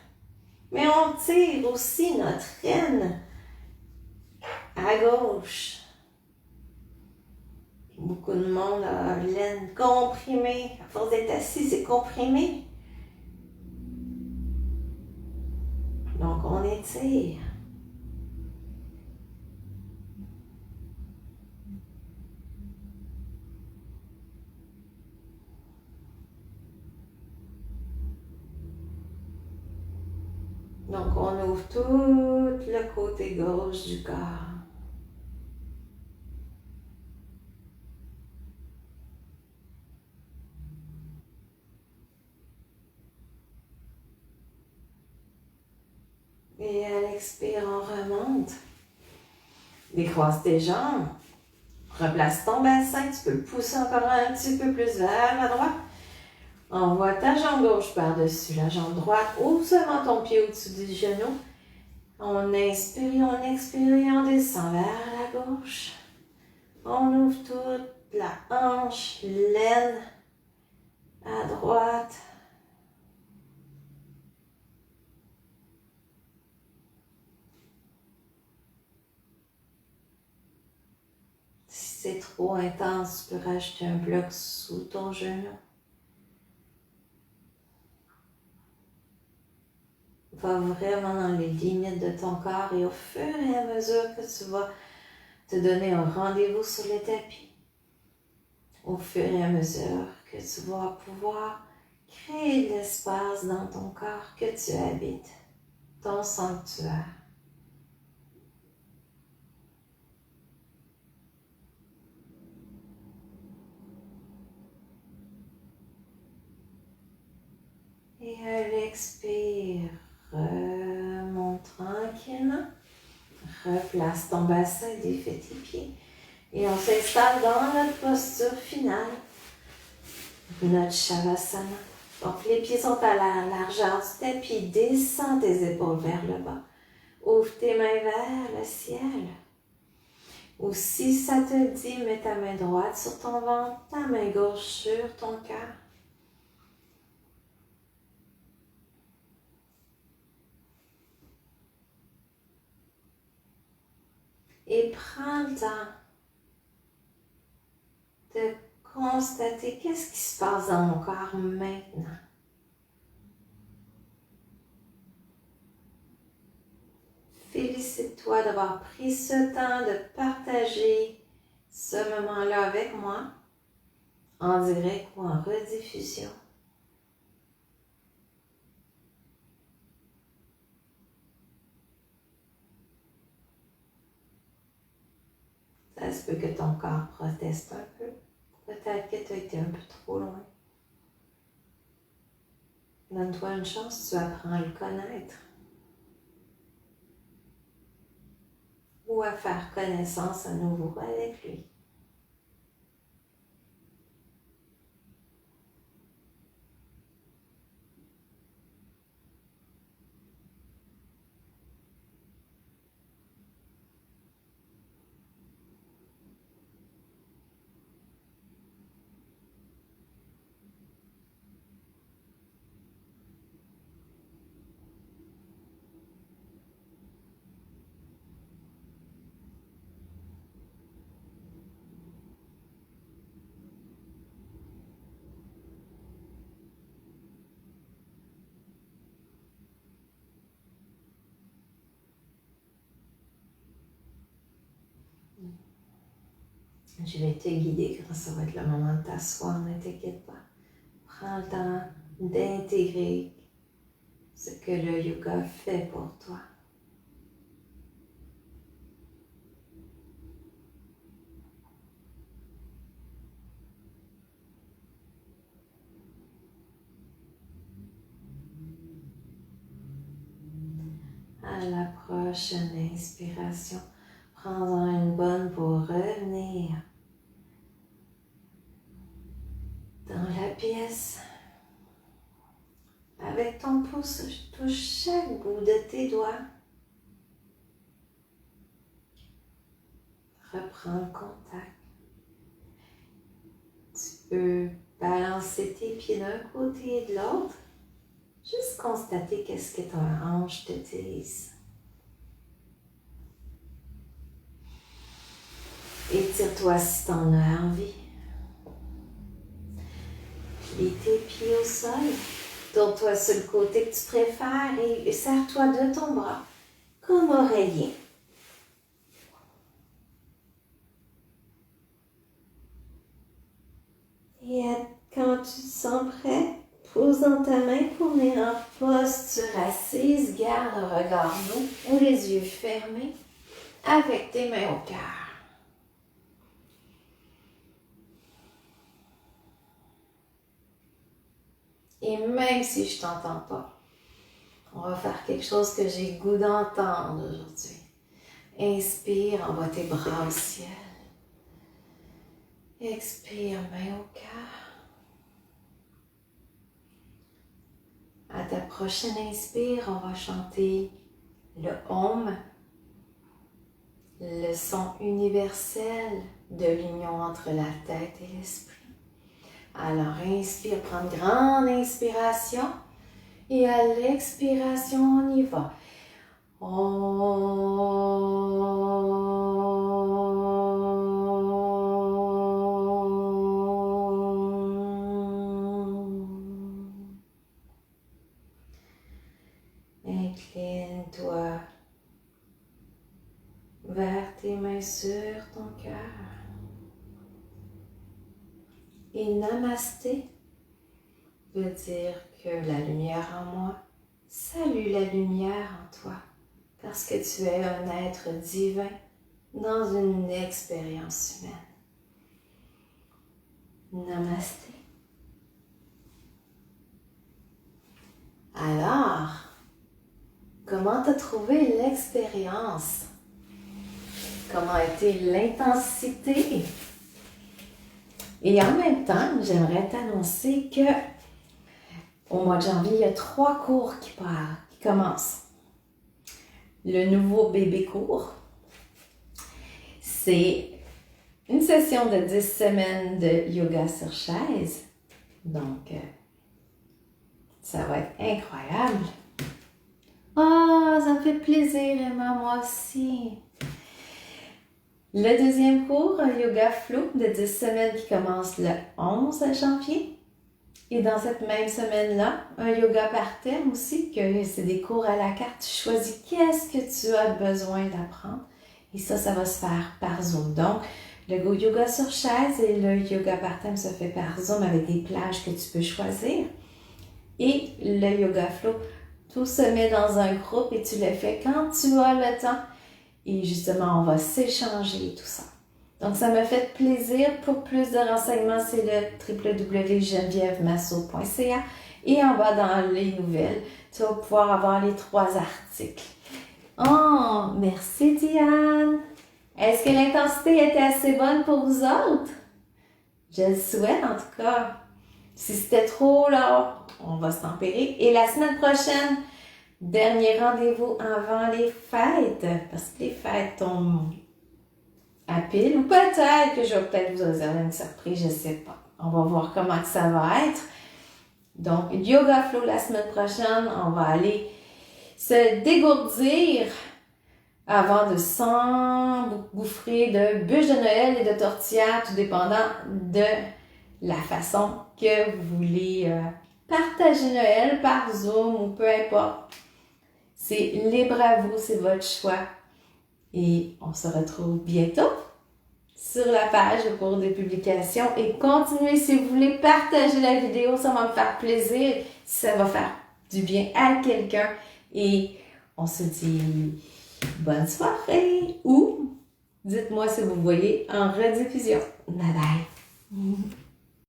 mais on tire aussi notre aine à gauche. Beaucoup de monde a l'aine comprimée. À force d'être assis, c'est comprimé. Donc, on étire. Donc, on ouvre tout le côté gauche du corps. Et à l'expire, on remonte. Décroise tes jambes. Replace ton bassin. Tu peux le pousser encore un petit peu plus vers la droite. Envoie ta jambe gauche par-dessus la jambe droite. Ouvre seulement ton pied au-dessus du genou. On inspire et on expire et on descend vers la gauche. On ouvre toute la hanche, l'aine à droite. Si c'est trop intense, tu peux rajouter un bloc sous ton genou. Va vraiment dans les limites de ton corps et au fur et à mesure que tu vas te donner un rendez-vous sur le tapis, au fur et à mesure que tu vas pouvoir créer de l'espace dans ton corps que tu habites, ton sanctuaire. Et à l'expire, remonte tranquillement. Replace ton bassin, défais tes pieds. Et on s'installe dans notre posture finale. Notre Shavasana. Donc, les pieds sont à la largeur du tapis. Descends tes épaules vers le bas. Ouvre tes mains vers le ciel. Ou si ça te dit, mets ta main droite sur ton ventre, ta main gauche sur ton cœur. Et prends le temps de constater qu'est-ce qui se passe dans mon corps maintenant. Félicite-toi d'avoir pris ce temps de partager ce moment-là avec moi, en direct ou en rediffusion. Ça se peut que ton corps proteste un peu. Peut-être que tu as été un peu trop loin. Donne-toi une chance, tu apprends à le connaître. Ou à faire connaissance à nouveau avec lui. Je vais te guider quand ça va être le moment de t'asseoir, ne t'inquiète pas. Prends le temps d'intégrer ce que le yoga fait pour toi. À la prochaine inspiration, prends-en une bonne pour revenir dans la pièce. Avec ton pouce, je touche chaque bout de tes doigts. Reprends le contact. Tu peux balancer tes pieds d'un côté et de l'autre. Juste constater qu'est-ce que ton hanche te dise. Étire-toi si t'en as envie. Plie tes pieds au sol. Tourne-toi sur le côté que tu préfères et serre-toi de ton bras comme oreiller. Et quand tu te sens prêt, pose dans ta main pour venir en posture assise. Garde le regard doux ou les yeux fermés avec tes mains au cœur. Et même si je t'entends pas, on va faire quelque chose que j'ai le goût d'entendre aujourd'hui. Inspire, envoie tes bras au ciel. Expire, main au cœur. À ta prochaine inspire, on va chanter le Om, le son universel de l'union entre la tête et l'esprit. Alors, inspire, prends une grande inspiration et à l'expiration, on y va. Incline-toi vers tes mains sur ton cœur. Et Namasté veut dire que la lumière en moi salue la lumière en toi, parce que tu es un être divin dans une expérience humaine. Namasté. Alors, comment t'as trouvé l'expérience? Comment a été l'intensité? Et en même temps, j'aimerais t'annoncer que au mois de janvier, il y a 3 cours qui commencent. Le nouveau bébé cours, c'est une session de 10 semaines de yoga sur chaise. Donc, ça va être incroyable. Oh, ça me fait plaisir, Emma, moi aussi. Le deuxième cours, un yoga flow de 10 semaines qui commence le 11 janvier. Et dans cette même semaine-là, un yoga par thème aussi, que c'est des cours à la carte. Tu choisis qu'est-ce que tu as besoin d'apprendre. Et ça va se faire par Zoom. Donc, le yoga sur chaise et le yoga par thème se fait par Zoom avec des plages que tu peux choisir. Et le yoga flow, tout se met dans un groupe et tu le fais quand tu as le temps. Et justement, on va s'échanger tout ça. Donc, ça me fait plaisir. Pour plus de renseignements, c'est le www.genevièvemasso.ca. Et en bas dans les nouvelles, tu vas pouvoir avoir les 3 articles. Oh, merci Diane! Est-ce que l'intensité était assez bonne pour vous autres? Je le souhaite en tout cas. Si c'était trop là, on va se tempérer. Et la semaine prochaine, dernier rendez-vous avant les fêtes, parce que les fêtes tombent à pile, ou peut-être que je vais peut-être vous réserver une surprise, je ne sais pas. On va voir comment que ça va être. Donc, Yoga Flow la semaine prochaine, on va aller se dégourdir avant de s'engouffrer de bûches de Noël et de tortillas, tout dépendant de la façon que vous voulez partager Noël par Zoom ou peu importe. C'est libre à vous, c'est votre choix. Et on se retrouve bientôt sur la page au cours des publications. Et continuez, si vous voulez partager la vidéo, ça va me faire plaisir. Ça va faire du bien à quelqu'un. Et on se dit bonne soirée ou dites-moi si vous voyez en rediffusion. Bye bye!